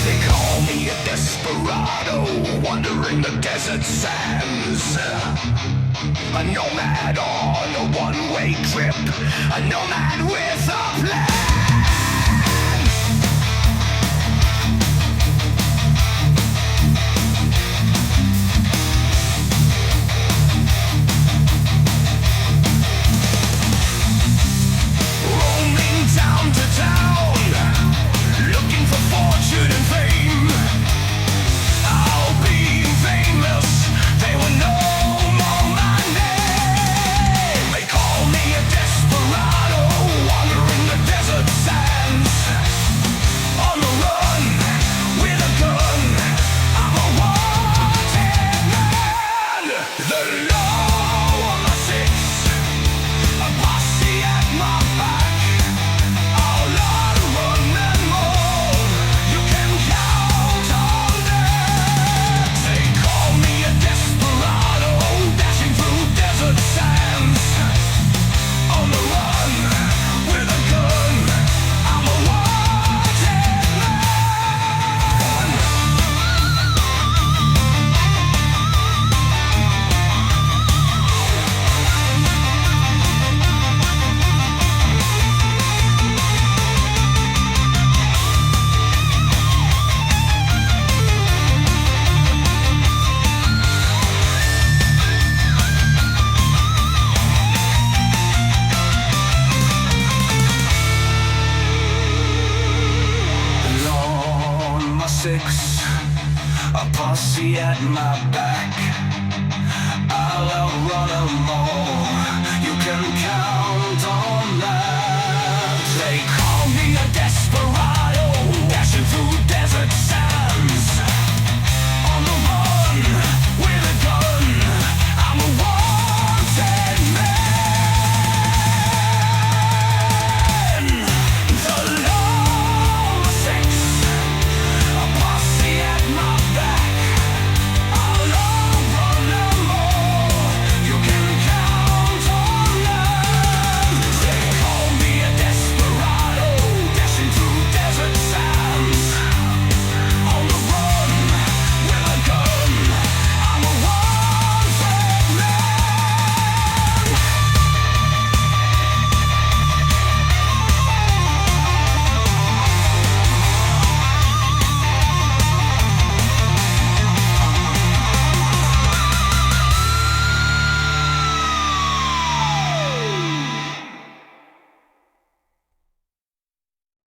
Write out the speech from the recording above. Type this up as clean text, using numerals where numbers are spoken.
They call me a desperado, wandering the desert sands. A nomad on a one-way trip, a nomad with a plan. Roaming town to town, looking for fortune and fame. I'll be famous, they will know my name. They call me a desperado, wandering the desert sands. On the run, with a gun, I'm a wanted man. The law on my six, a posse at my back. I'll outrun them all, you can count on that. They call me a desperado, dashing through desert sands. On the run, with a gun, I'm a wanted man. On my six, a posse at my back. I'll outrun them all.